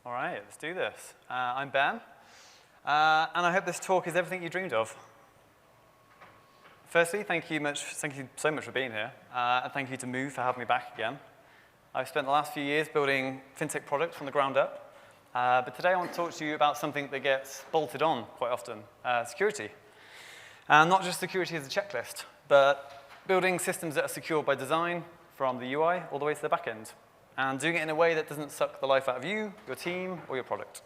All right, let's do this. I'm Ben, and I hope this talk is everything you dreamed of. Firstly, thank you so much for being here, and thank you to Moov for having me back again. I've spent the last few years building fintech products from the ground up, but today I want to talk to you about something that gets bolted on quite often, security. And not just security as a checklist, but building systems that are secure by design, from the UI all the way to the back end, and doing it in a way that doesn't suck the life out of you, your team, or your product.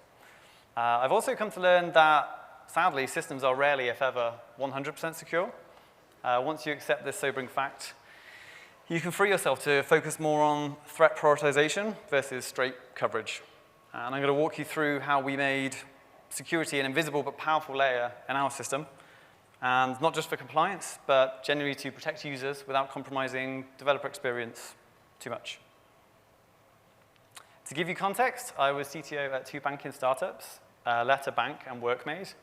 I've also come to learn that, sadly, systems are rarely, if ever, 100% secure. Once you accept this sobering fact, you can free yourself to focus more on threat prioritization versus straight coverage. And I'm going to walk you through how we made security an invisible but powerful layer in our system, and not just for compliance, but generally to protect users without compromising developer experience too much. To give you context, I was CTO at two banking startups, Letter Bank and Workmate.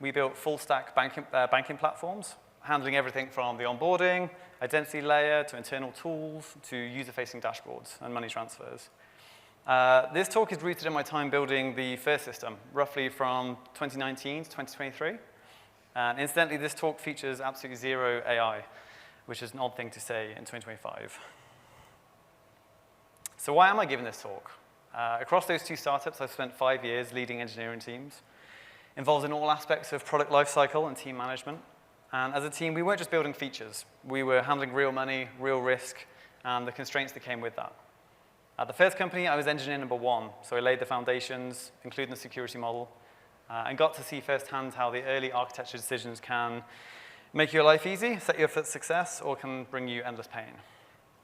We built full-stack banking platforms, handling everything from the onboarding, identity layer, to internal tools, to user-facing dashboards and money transfers. This talk is rooted in my time building the first system, roughly from 2019 to 2023. And incidentally, this talk features absolutely zero AI, which is an odd thing to say in 2025. So why am I giving this talk? Across those two startups, I've spent 5 years leading engineering teams, involved in all aspects of product lifecycle and team management. And as a team, we weren't just building features. We were handling real money, real risk, and the constraints that came with that. At the first company, I was engineer number 1, so I laid the foundations, including the security model, and got to see firsthand how the early architecture decisions can make your life easy, set you up for success, or can bring you endless pain.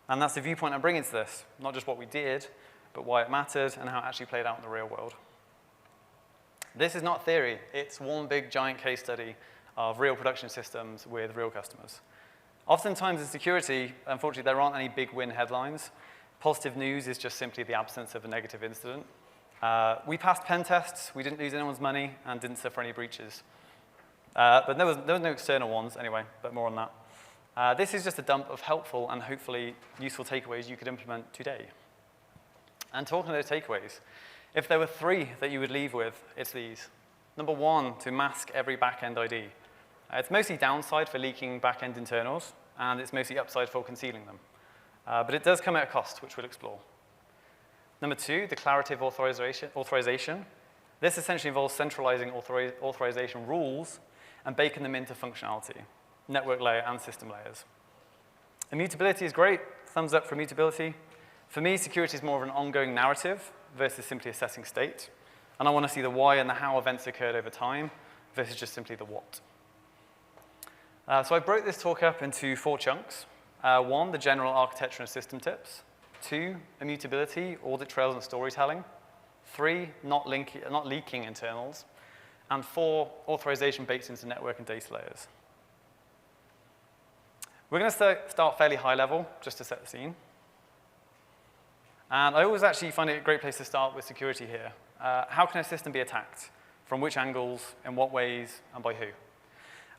And that's the viewpoint I'm bringing to this, not just what we did, but why it mattered and how it actually played out in the real world. This is not theory. It's one big giant case study of real production systems with real customers. Oftentimes in security, unfortunately, there aren't any big win headlines. Positive news is just simply the absence of a negative incident. We passed pen tests, we didn't lose anyone's money, and didn't suffer any breaches. But there was no external ones anyway, but more on that. This is just a dump of helpful and hopefully useful takeaways you could implement today. And talking of those takeaways, if there were 3 that you would leave with, it's these. Number 1, to mask every backend ID. It's mostly downside for leaking backend internals, and it's mostly upside for concealing them. But it does come at a cost, which we'll explore. Number 2, declarative authorization. This essentially involves centralizing authorization rules and baking them into functionality, network layer and system layers. Immutability is great. Thumbs up for immutability. For me, security is more of an ongoing narrative versus simply assessing state. And I want to see the why and the how events occurred over time versus just simply the what. So I broke this talk up into 4 chunks. 1, the general architecture and system tips. 2, immutability, audit trails and storytelling. 3, not leaking internals. And 4, authorization baked into network and data layers. We're going to start fairly high level, just to set the scene. And I always actually find it a great place to start with security here. How can a system be attacked? From which angles, in what ways, and by who?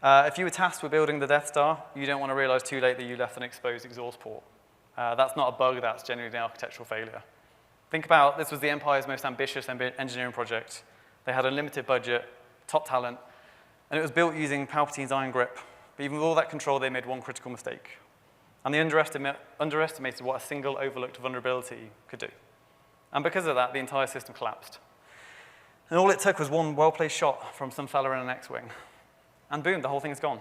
If you were tasked with building the Death Star, you don't want to realize too late that you left an exposed exhaust port. That's not a bug, that's genuinely an architectural failure. Think about, this was the Empire's most ambitious engineering project. They had a limited budget, top talent, and it was built using Palpatine's iron grip. But even with all that control, they made one critical mistake. And they underestimated what a single overlooked vulnerability could do. And because of that, the entire system collapsed. And all it took was one well-placed shot from some fella in an X-Wing. And boom, the whole thing's gone.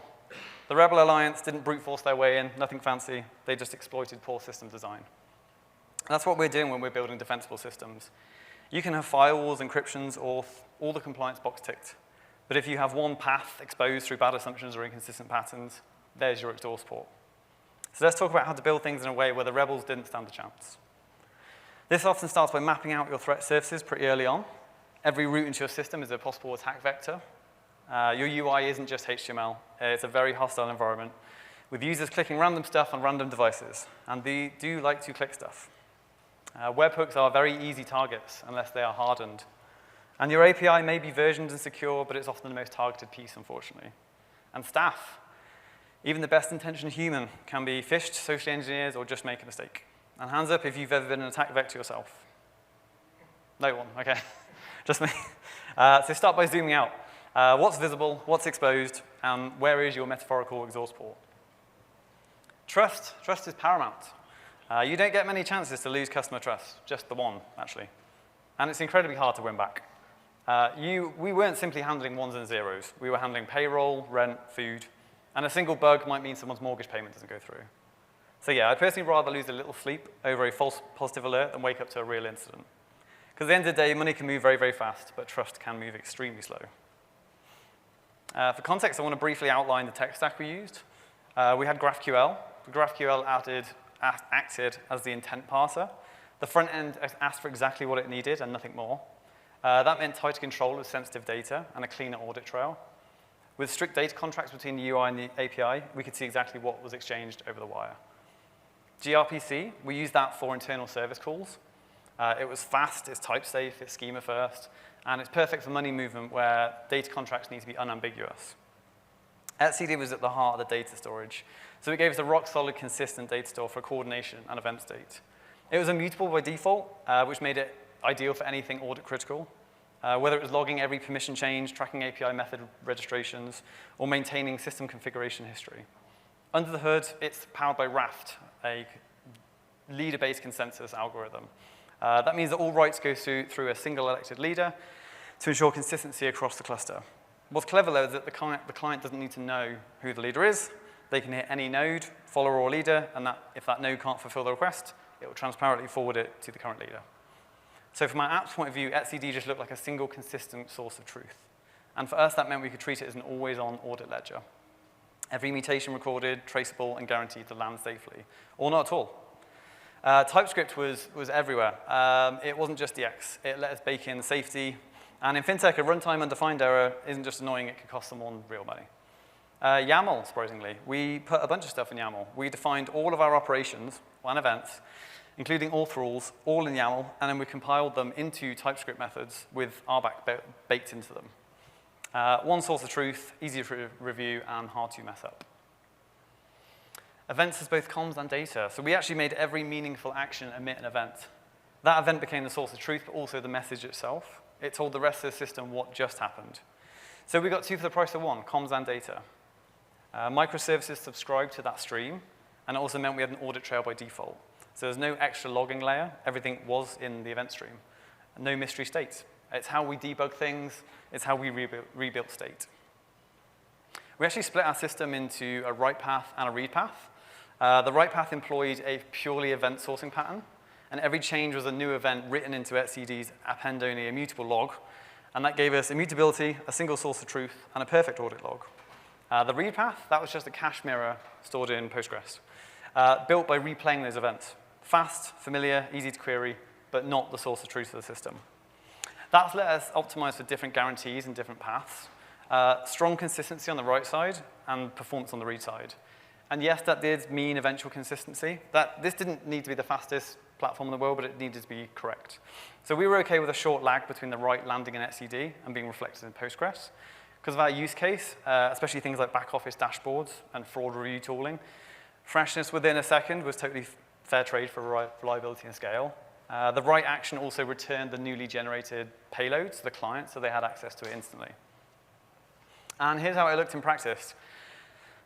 The Rebel Alliance didn't brute force their way in, nothing fancy. They just exploited poor system design. That's what we're doing when we're building defensible systems. You can have firewalls, encryptions, or all the compliance box ticked. But if you have one path exposed through bad assumptions or inconsistent patterns, there's your exhaust port. So let's talk about how to build things in a way where the rebels didn't stand a chance. This often starts by mapping out your threat surfaces pretty early on. Every route into your system is a possible attack vector. Your UI isn't just HTML. It's a very hostile environment with users clicking random stuff on random devices. And they do like to click stuff. Webhooks are very easy targets unless they are hardened. And your API may be versioned and secure, but it's often the most targeted piece, unfortunately. And staff. Even the best-intentioned human can be phished, socially engineered, or just make a mistake. And hands up if you've ever been an attack vector yourself. No one, okay. Just me. So start by zooming out. What's visible, what's exposed, and where is your metaphorical exhaust port? Trust is paramount. You don't get many chances to lose customer trust, just the one, actually. And it's incredibly hard to win back. We weren't simply handling ones and zeros. We were handling payroll, rent, food, and a single bug might mean someone's mortgage payment doesn't go through. So yeah, I'd personally rather lose a little sleep over a false positive alert than wake up to a real incident. Because at the end of the day, money can move very, very fast, but trust can move extremely slow. For context, I want to briefly outline the tech stack we used. We had GraphQL. GraphQL acted as the intent parser. The front end asked for exactly what it needed and nothing more. That meant tighter control of sensitive data and a cleaner audit trail. With strict data contracts between the UI and the API, we could see exactly what was exchanged over the wire. gRPC, we used that for internal service calls. It was fast, it's type safe, it's schema first, and it's perfect for money movement where data contracts need to be unambiguous. etcd was at the heart of the data storage, so it gave us a rock-solid, consistent data store for coordination and event state. It was immutable by default, which made it ideal for anything audit critical, whether it was logging every permission change, tracking API method registrations, or maintaining system configuration history. Under the hood, it's powered by Raft, a leader-based consensus algorithm. That means that all writes go through a single elected leader to ensure consistency across the cluster. What's clever, though, is that the client doesn't need to know who the leader is. They can hit any node, follower or leader, and if that node can't fulfill the request, it will transparently forward it to the current leader. So from our app's point of view, etcd just looked like a single consistent source of truth. And for us, that meant we could treat it as an always-on audit ledger. Every mutation recorded, traceable, and guaranteed to land safely, or not at all. TypeScript was everywhere. It wasn't just the X. It let us bake in safety. And in fintech, a runtime undefined error isn't just annoying, it could cost someone real money. YAML, surprisingly. We put a bunch of stuff in YAML. We defined all of our operations and events, including auth rules, all in YAML, and then we compiled them into TypeScript methods with RBAC baked into them. One source of truth, easy to review, and hard to mess up. Events is both comms and data, so we actually made every meaningful action emit an event. That event became the source of truth, but also the message itself. It told the rest of the system what just happened. So we got 2 for the price of 1, comms and data. Microservices subscribed to that stream, and it also meant we had an audit trail by default. So there's no extra logging layer. Everything was in the event stream. No mystery state. It's how we debug things. It's how we rebuilt state. We actually split our system into a write path and a read path. The write path employed a purely event sourcing pattern, and every change was a new event written into etcd's append-only immutable log, and that gave us immutability, a single source of truth, and a perfect audit log. The read path, that was just a cache mirror stored in Postgres, built by replaying those events. Fast, familiar, easy to query, but not the source of truth of the system. That's let us optimize for different guarantees and different paths, strong consistency on the write side, and performance on the read side. And yes, that did mean eventual consistency. This didn't need to be the fastest platform in the world, but it needed to be correct. So we were okay with a short lag between the write landing in etcd and being reflected in Postgres. Because of our use case, especially things like back office dashboards and fraud review tooling, freshness within a second was totally fair trade for reliability and scale. The write action also returned the newly generated payload to the client, so they had access to it instantly. And here's how it looked in practice.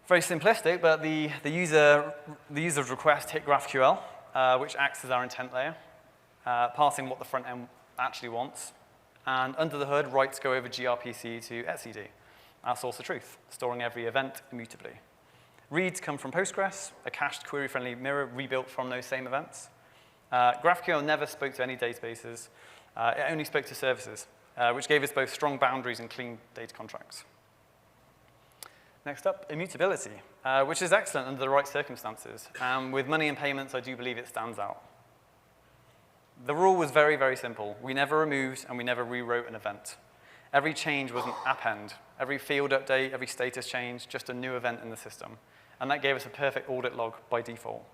Very simplistic, but the user's request hit GraphQL, which acts as our intent layer, passing what the front end actually wants. And under the hood, writes go over gRPC to etcd, our source of truth, storing every event immutably. Reads come from Postgres, a cached query-friendly mirror rebuilt from those same events. GraphQL never spoke to any databases. It only spoke to services, which gave us both strong boundaries and clean data contracts. Next up, immutability, which is excellent under the right circumstances. With money and payments, I do believe it stands out. The rule was very, very simple. We never removed and we never rewrote an event. Every change was an append. Every field update, every status change, just a new event in the system. And that gave us a perfect audit log by default.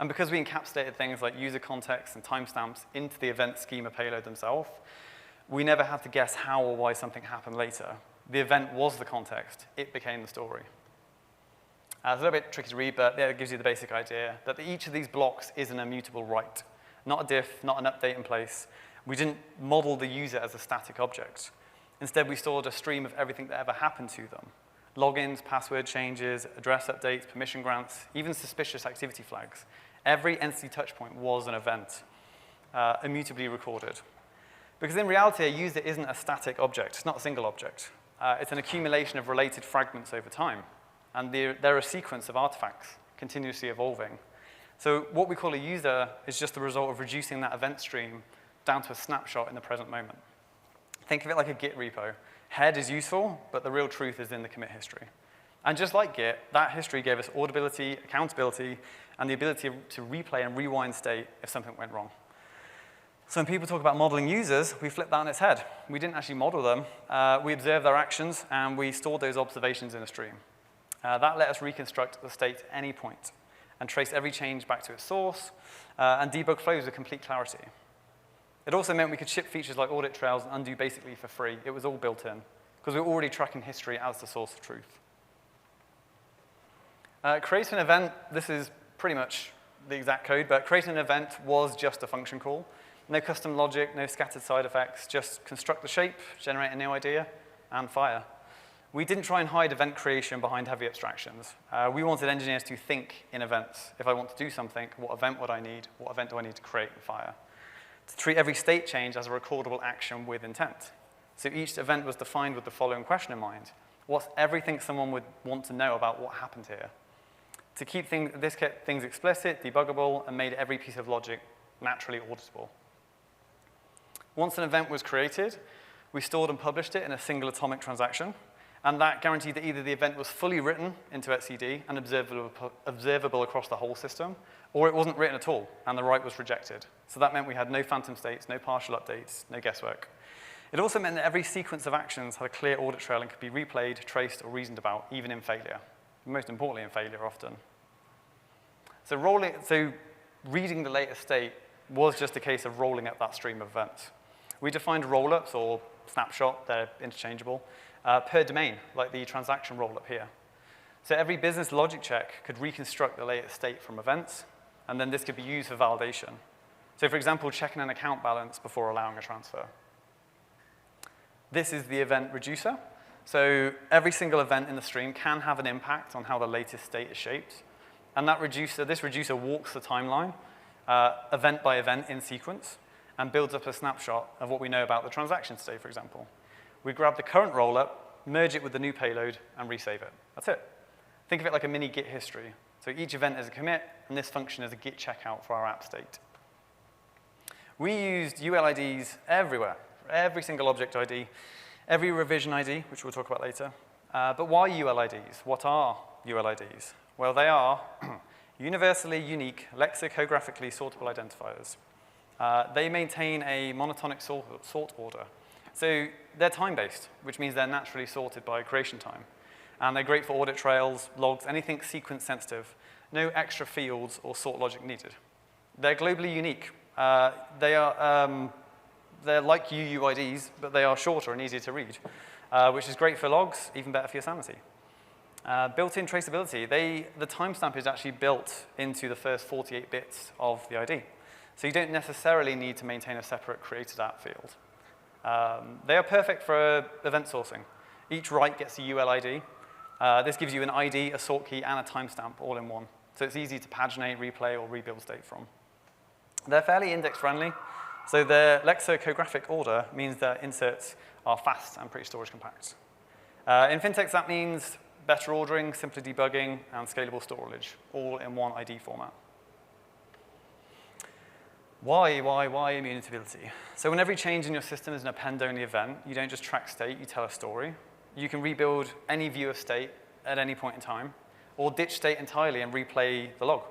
And because we encapsulated things like user context and timestamps into the event schema payload themselves, we never had to guess how or why something happened later. The event was the context. It became the story. It's a little bit tricky to read, but it gives you the basic idea that each of these blocks is an immutable write. Not a diff, not an update in place. We didn't model the user as a static object. Instead, we stored a stream of everything that ever happened to them. Logins, password changes, address updates, permission grants, even suspicious activity flags. Every entity touchpoint was an event, immutably recorded. Because in reality, a user isn't a static object. It's not a single object. It's an accumulation of related fragments over time. And they're a sequence of artifacts, continuously evolving. So what we call a user is just the result of reducing that event stream down to a snapshot in the present moment. Think of it like a Git repo. Head is useful, but the real truth is in the commit history. And just like Git, that history gave us auditability, accountability, and the ability to replay and rewind state if something went wrong. So when people talk about modeling users, we flip that on its head. We didn't actually model them. We observed their actions, and we stored those observations in a stream. That let us reconstruct the state at any point and trace every change back to its source and debug flows with complete clarity. It also meant we could ship features like audit trails and undo basically for free. It was all built in, because we were already tracking history as the source of truth. Create an event, this is pretty much the exact code, but creating an event was just a function call. No custom logic, no scattered side effects, just construct the shape, generate a new idea, and fire. We didn't try and hide event creation behind heavy abstractions. We wanted engineers to think in events. If I want to do something, what event would I need? What event do I need to create and fire? To treat every state change as a recordable action with intent. So each event was defined with the following question in mind. What's everything someone would want to know about what happened here? To keep this kept things explicit, debuggable, and made every piece of logic naturally auditable. Once an event was created, we stored and published it in a single atomic transaction, and that guaranteed that either the event was fully written into etcd and observable across the whole system, or it wasn't written at all, and the write was rejected. So that meant we had no phantom states, no partial updates, no guesswork. It also meant that every sequence of actions had a clear audit trail and could be replayed, traced, or reasoned about, even in failure. Most importantly, in failure often. So reading the latest state was just a case of rolling up that stream of events. We defined roll-ups, or snapshot, they're interchangeable, per domain, like the transaction roll-up here. So every business logic check could reconstruct the latest state from events, and then this could be used for validation. So for example, checking an account balance before allowing a transfer. This is the event reducer. So every single event in the stream can have an impact on how the latest state is shaped. And this reducer walks the timeline, event by event in sequence, and builds up a snapshot of what we know about the transaction state, for example. We grab the current rollup, merge it with the new payload, and resave it. That's it. Think of it like a mini Git history. So each event is a commit, and this function is a Git checkout for our app state. We used ULIDs everywhere, for every single object ID, every revision ID, which we'll talk about later. But why ULIDs? What are ULIDs? Well, they are universally unique, lexicographically sortable identifiers. They maintain a monotonic sort order. So they're time-based, which means they're naturally sorted by creation time. And they're great for audit trails, logs, anything sequence-sensitive. No extra fields or sort logic needed. They're globally unique. They're like UUIDs, but they are shorter and easier to read, which is great for logs, even better for your sanity. Built-in traceability, the timestamp is actually built into the first 48 bits of the ID. So you don't necessarily need to maintain a separate created app field. They are perfect for event sourcing. Each write gets a ULID. This gives you an ID, a sort key, and a timestamp all in one. So it's easy to paginate, replay, or rebuild state from. They're fairly index-friendly. So their lexicographic order means that inserts are fast and pretty storage compact. In fintechs, that means better ordering, simpler debugging, and scalable storage, all in one ID format. Why immutability? So when every change in your system is an append-only event, you don't just track state, you tell a story. You can rebuild any view of state at any point in time, or ditch state entirely and replay the log.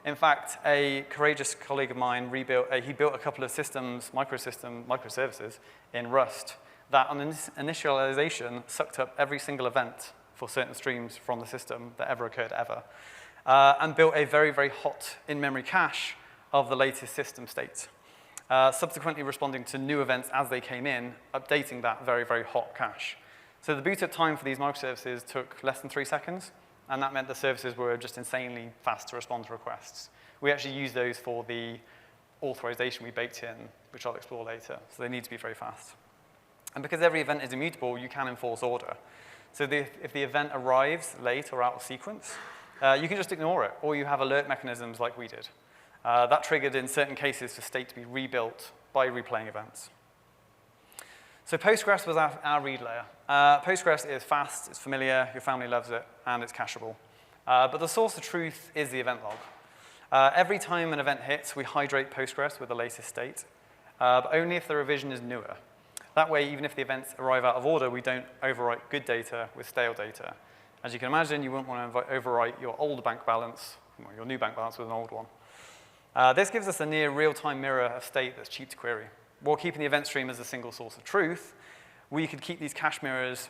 In fact, a courageous colleague of mine built a couple of systems, microservices in Rust that on initialization sucked up every single event for certain streams from the system that ever occurred ever, and built a very, very hot in-memory cache of the latest system state, subsequently responding to new events as they came in, updating that very, very hot cache. So the boot-up time for these microservices took less than 3 seconds, and that meant the services were just insanely fast to respond to requests. We actually use those for the authorization we baked in, which I'll explore later. So they need to be very fast. And because every event is immutable, you can enforce order. So if the event arrives late or out of sequence, you can just ignore it, or you have alert mechanisms like we did. That triggered, in certain cases, for state to be rebuilt by replaying events. So Postgres was our read layer. Postgres is fast, it's familiar, your family loves it, and it's cacheable. But the source of truth is the event log. Every time an event hits, we hydrate Postgres with the latest state, but only if the revision is newer. That way, even if the events arrive out of order, we don't overwrite good data with stale data. As you can imagine, you wouldn't want to overwrite your old bank balance, or your new bank balance with an old one. This gives us a near real-time mirror of state that's cheap to query. While keeping the event stream as a single source of truth, we could keep these cache mirrors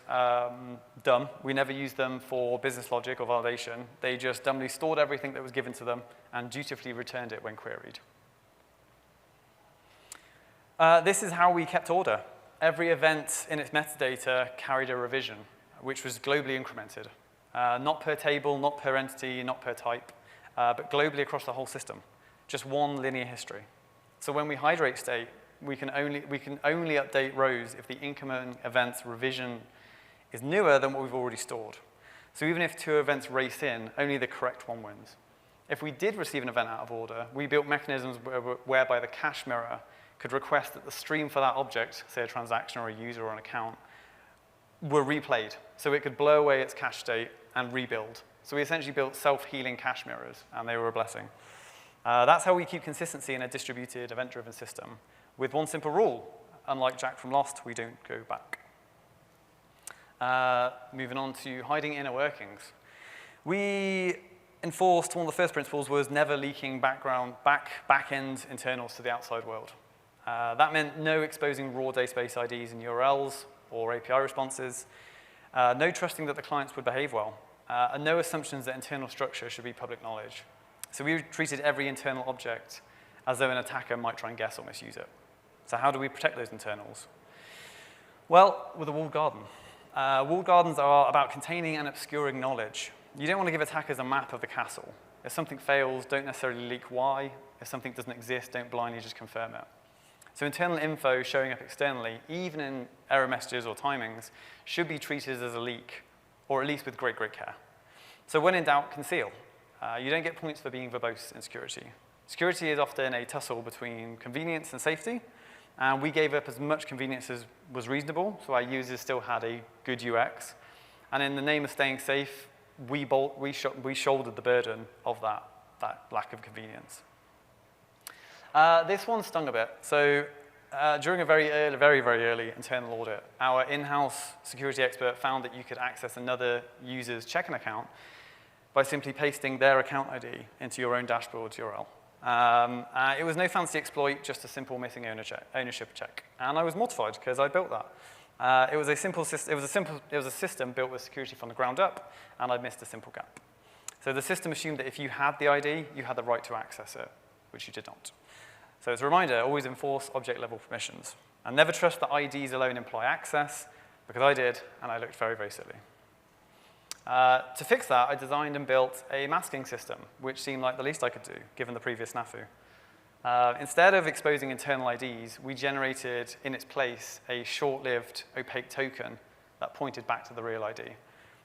dumb. We never used them for business logic or validation. They just dumbly stored everything that was given to them and dutifully returned it when queried. This is how we kept order. Every event in its metadata carried a revision, which was globally incremented. Not per table, not per entity, not per type, but globally across the whole system. Just one linear history. So when we hydrate state, we can only update rows if the incoming event's revision is newer than what we've already stored. So even if two events race in, only the correct one wins. If we did receive an event out of order, we built mechanisms whereby the cache mirror could request that the stream for that object, say a transaction or a user or an account, were replayed. So it could blow away its cache state and rebuild. So we essentially built self-healing cache mirrors, and they were a blessing. That's how we keep consistency in a distributed, event-driven system, with one simple rule. Unlike Jack from Lost, we don't go back. Moving on to hiding inner workings. We enforced, one of the first principles was never leaking back-end internals to the outside world. That meant no exposing raw database IDs and URLs or API responses, no trusting that the clients would behave well, and no assumptions that internal structure should be public knowledge. So we treated every internal object as though an attacker might try and guess or misuse it. So how do we protect those internals? Well, with a walled garden. Walled gardens are about containing and obscuring knowledge. You don't want to give attackers a map of the castle. If something fails, don't necessarily leak why. If something doesn't exist, don't blindly just confirm it. So internal info showing up externally, even in error messages or timings, should be treated as a leak, or at least with great, great care. So when in doubt, conceal. You don't get points for being verbose in security. Security is often a tussle between convenience and safety, and we gave up as much convenience as was reasonable, so our users still had a good UX. And in the name of staying safe, we shouldered the burden of that lack of convenience. This one stung a bit. So during a very early internal audit, our in-house security expert found that you could access another user's checking account by simply pasting their account ID into your own dashboard's URL. It was no fancy exploit, just a simple missing ownership check. And I was mortified because I built that. It was a system built with security from the ground up, and I missed a simple gap. So the system assumed that if you had the ID, you had the right to access it, which you did not. So as a reminder, always enforce object-level permissions. And never trust that IDs alone imply access, because I did, and I looked very, very silly. To fix that, I designed and built a masking system, which seemed like the least I could do, given the previous snafu. Instead of exposing internal IDs, we generated, in its place, a short-lived opaque token that pointed back to the real ID.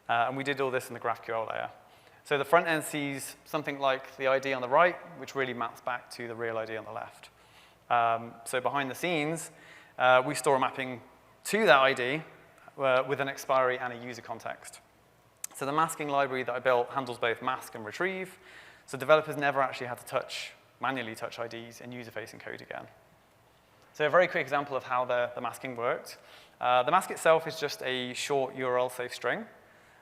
And we did all this in the GraphQL layer. So the front end sees something like the ID on the right, which really maps back to the real ID on the left. So behind the scenes, we store a mapping to that ID with an expiry and a user context. So the masking library that I built handles both mask and retrieve, so developers never actually had to manually touch IDs in user-facing code again. So a very quick example of how the masking worked. The mask itself is just a short URL-safe string,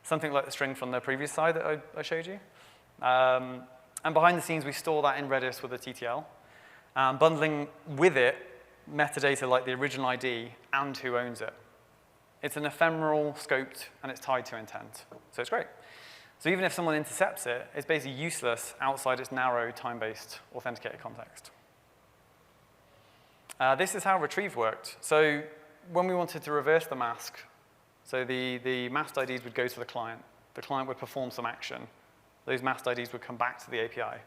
something like the string from the previous slide that I showed you. And behind the scenes, we store that in Redis with a TTL, bundling with it metadata like the original ID and who owns it. It's an ephemeral, scoped, and it's tied to intent. So it's great. So even if someone intercepts it, it's basically useless outside its narrow, time-based, authenticated context. This is how retrieve worked. So when we wanted to reverse the mask, so the masked IDs would go to the client would perform some action. Those masked IDs would come back to the API.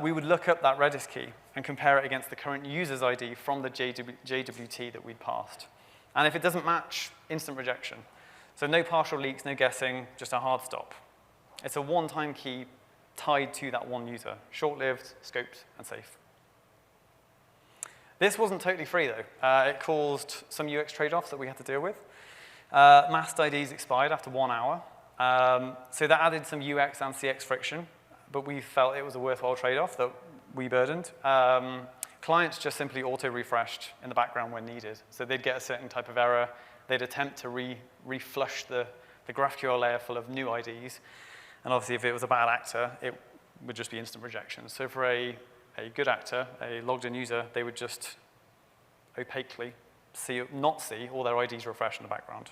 we would look up that Redis key and compare it against the current user's ID from the JWT that we'd passed. And if it doesn't match, instant rejection. So no partial leaks, no guessing, just a hard stop. It's a one-time key tied to that one user, short-lived, scoped, and safe. This wasn't totally free, though. It caused some UX trade-offs that we had to deal with. Masked IDs expired after 1 hour. So that added some UX and CX friction, but we felt it was a worthwhile trade-off that we burdened. Clients just simply auto-refreshed in the background when needed. So they'd get a certain type of error. They'd attempt to reflush the GraphQL layer full of new IDs. And obviously, if it was a bad actor, it would just be instant rejection. So for a good actor, a logged-in user, they would just opaquely not see all their IDs refresh in the background.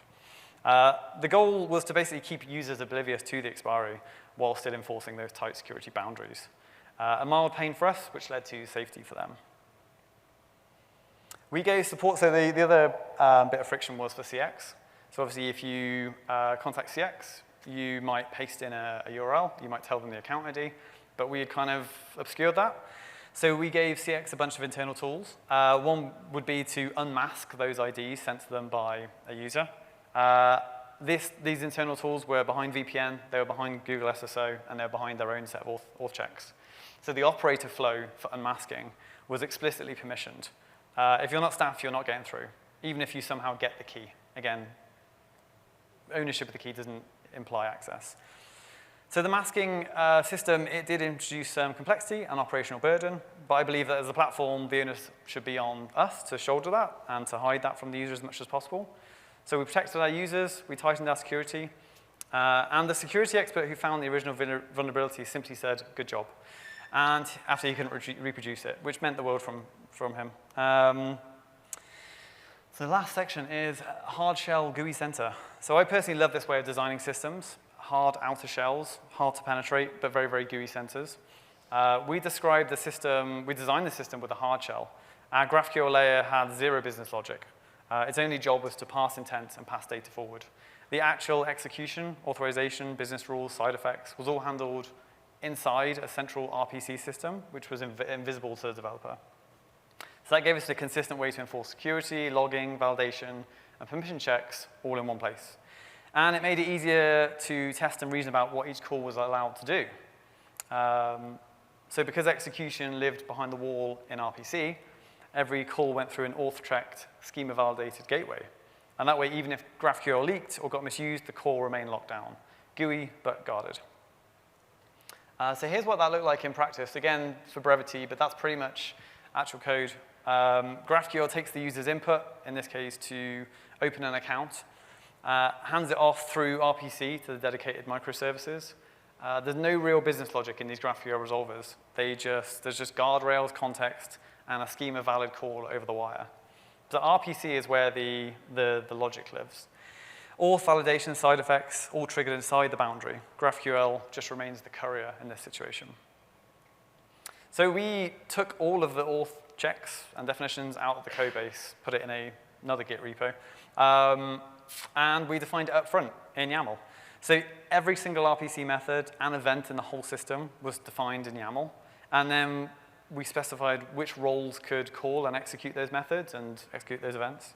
The goal was to basically keep users oblivious to the expiry while still enforcing those tight security boundaries. A mild pain for us, which led to safety for them. We gave support, so the other bit of friction was for CX. So obviously, if you contact CX, you might paste in a URL, you might tell them the account ID, but we had kind of obscured that. So we gave CX a bunch of internal tools. One would be to unmask those IDs sent to them by a user. These internal tools were behind VPN, they were behind Google SSO, and they were behind their own set of auth checks. So the operator flow for unmasking was explicitly permissioned. If you're not staffed, you're not getting through, even if you somehow get the key. Again, ownership of the key doesn't imply access. So the masking system, it did introduce some complexity and operational burden, but I believe that as a platform, the onus should be on us to shoulder that and to hide that from the user as much as possible. So we protected our users, we tightened our security, and the security expert who found the original vulnerability simply said, good job. And after he couldn't reproduce it, which meant the world from him. So the last section is hard shell GUI center. So I personally love this way of designing systems. Hard outer shells, hard to penetrate, but very, very GUI centers. We designed the system with a hard shell. Our GraphQL layer had zero business logic. Its only job was to pass intent and pass data forward. The actual execution, authorization, business rules, side effects was all handled inside a central RPC system, which was invisible to the developer. So that gave us a consistent way to enforce security, logging, validation, and permission checks all in one place. And it made it easier to test and reason about what each call was allowed to do. So because execution lived behind the wall in RPC, every call went through an auth-checked, schema-validated gateway. And that way, even if GraphQL leaked or got misused, the call remained locked down. GUI, but guarded. So here's what that looked like in practice. Again, for brevity, but that's pretty much actual code. GraphQL takes the user's input, in this case, to open an account, hands it off through RPC to the dedicated microservices. There's no real business logic in these GraphQL resolvers. There's just guardrails, context, and a schema-valid call over the wire. So RPC is where the logic lives. Auth, validation, side effects, all triggered inside the boundary. GraphQL just remains the courier in this situation. So we took all of the auth checks and definitions out of the code base, put it in another Git repo, and we defined it up front in YAML. So every single RPC method and event in the whole system was defined in YAML, and then we specified which roles could call and execute those methods and execute those events.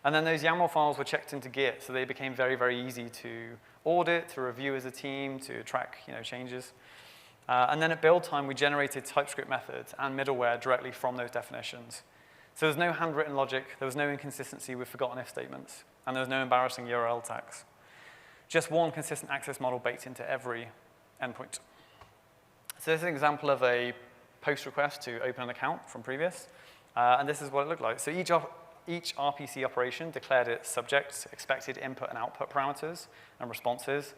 And then those YAML files were checked into Git, so they became very, very easy to audit, to review as a team, to track changes. And then at build time, we generated TypeScript methods and middleware directly from those definitions. So there's no handwritten logic, there was no inconsistency with forgotten if statements, and there was no embarrassing URL tags. Just one consistent access model baked into every endpoint. So this is an example of a post request to open an account from previous, and this is what it looked like. So each RPC operation declared its subject, expected input and output parameters and responses,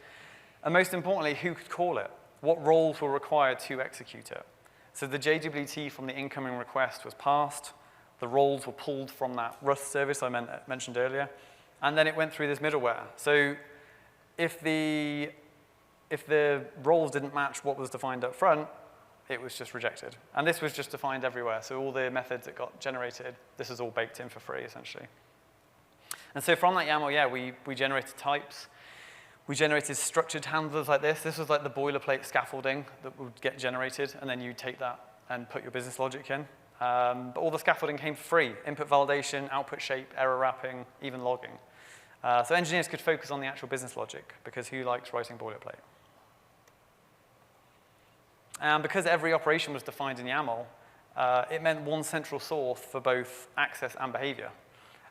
and most importantly, who could call it? What roles were required to execute it? So the JWT from the incoming request was passed, the roles were pulled from that Rust service I mentioned earlier, and then it went through this middleware. So if the roles didn't match what was defined up front, it was just rejected. And this was just defined everywhere. So all the methods that got generated, this is all baked in for free, essentially. And so from that YAML, we generated types. We generated structured handlers like this. This was like the boilerplate scaffolding that would get generated, and then you take that and put your business logic in. But all the scaffolding came for free: input validation, output shape, error wrapping, even logging. So engineers could focus on the actual business logic, because who likes writing boilerplate? And because every operation was defined in YAML, it meant one central source for both access and behavior.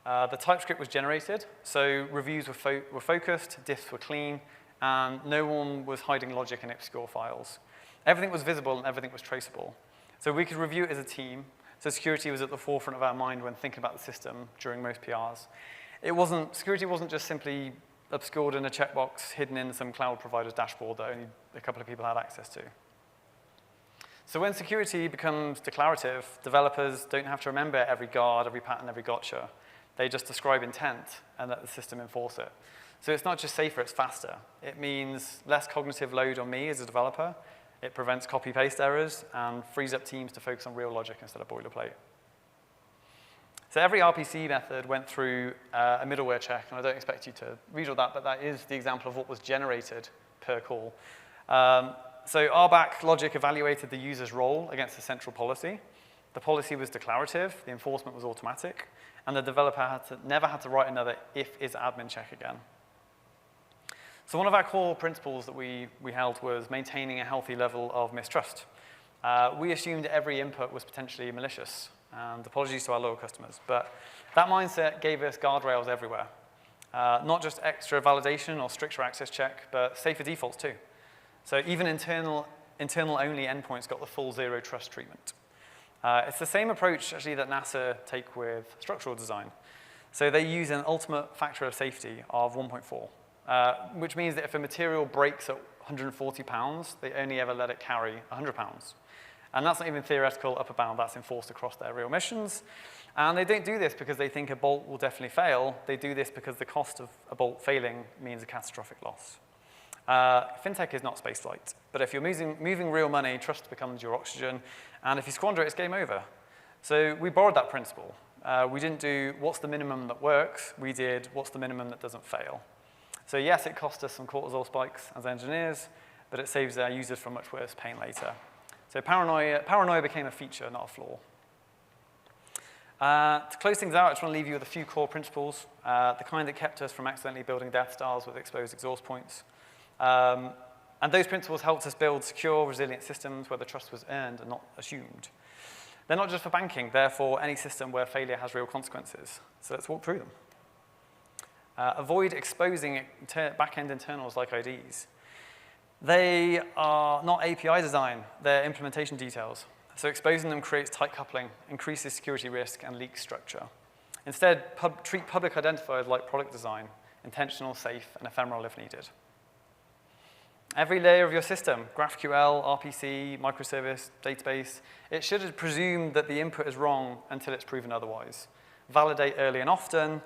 The TypeScript was generated, so reviews were focused, diffs were clean, and no one was hiding logic in obscure files. Everything was visible and everything was traceable. So we could review it as a team, so security was at the forefront of our mind when thinking about the system during most PRs. Security wasn't just simply obscured in a checkbox hidden in some cloud provider's dashboard that only a couple of people had access to. So when security becomes declarative, developers don't have to remember every guard, every pattern, every gotcha. They just describe intent and let the system enforce it. So it's not just safer, it's faster. It means less cognitive load on me as a developer. It prevents copy-paste errors and frees up teams to focus on real logic instead of boilerplate. So every RPC method went through a middleware check, and I don't expect you to read all that, but that is the example of what was generated per call. So RBAC logic evaluated the user's role against the central policy. The policy was declarative, the enforcement was automatic, and the developer never had to write another if-is-admin check again. So one of our core principles that we held was maintaining a healthy level of mistrust. We assumed every input was potentially malicious, and apologies to our loyal customers, but that mindset gave us guardrails everywhere. Not just extra validation or stricter access check, but safer defaults too. So even internal-only endpoints got the full zero trust treatment. It's the same approach, actually, that NASA take with structural design. So they use an ultimate factor of safety of 1.4, which means that if a material breaks at 140 pounds, they only ever let it carry 100 pounds. And that's not even theoretical upper bound, that's enforced across their real missions. And they don't do this because they think a bolt will definitely fail. They do this because the cost of a bolt failing means a catastrophic loss. Fintech is not space flight, but if you're moving real money, trust becomes your oxygen, and if you squander it, it's game over. So we borrowed that principle. We didn't do what's the minimum that works, we did what's the minimum that doesn't fail. So yes, it cost us some cortisol spikes as engineers, but it saves our users from much worse pain later. So paranoia became a feature, not a flaw. To close things out, I just want to leave you with a few core principles, the kind that kept us from accidentally building Death Stars with exposed exhaust points. And those principles helped us build secure, resilient systems where the trust was earned and not assumed. They're not just for banking, they're for any system where failure has real consequences. So let's walk through them. Avoid exposing back-end internals like IDs. They are not API design, they're implementation details. So exposing them creates tight coupling, increases security risk, and leaks structure. Instead, treat public identifiers like product design, intentional, safe, and ephemeral if needed. Every layer of your system, GraphQL, RPC, microservice, database, it should presume that the input is wrong until it's proven otherwise. Validate early and often,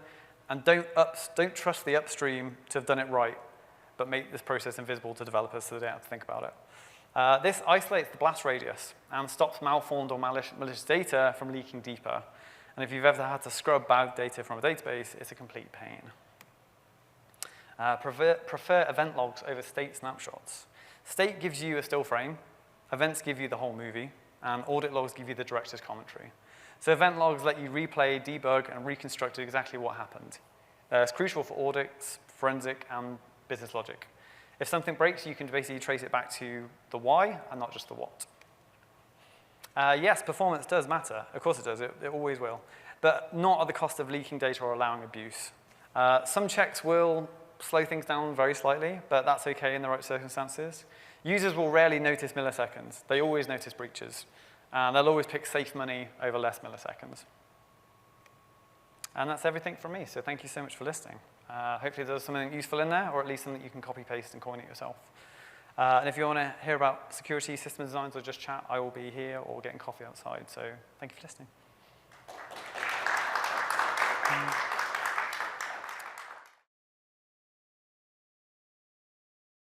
and don't trust the upstream to have done it right, but make this process invisible to developers so they don't have to think about it. This isolates the blast radius and stops malformed or malicious data from leaking deeper. And if you've ever had to scrub bad data from a database, it's a complete pain. Prefer event logs over state snapshots. State gives you a still frame, events give you the whole movie, and audit logs give you the director's commentary. So event logs let you replay, debug, and reconstruct exactly what happened. It's crucial for audits, forensic, and business logic. If something breaks, you can basically trace it back to the why and not just the what. Yes, performance does matter. Of course it does. It always will. But not at the cost of leaking data or allowing abuse. Some checks will slow things down very slightly, but that's okay in the right circumstances. Users will rarely notice milliseconds. They always notice breaches. And they'll always pick safe money over less milliseconds. And that's everything from me, so thank you so much for listening. Hopefully there's something useful in there, or at least something that you can copy-paste and coin it yourself. And if you want to hear about security, system designs, or just chat, I will be here or getting coffee outside. So thank you for listening.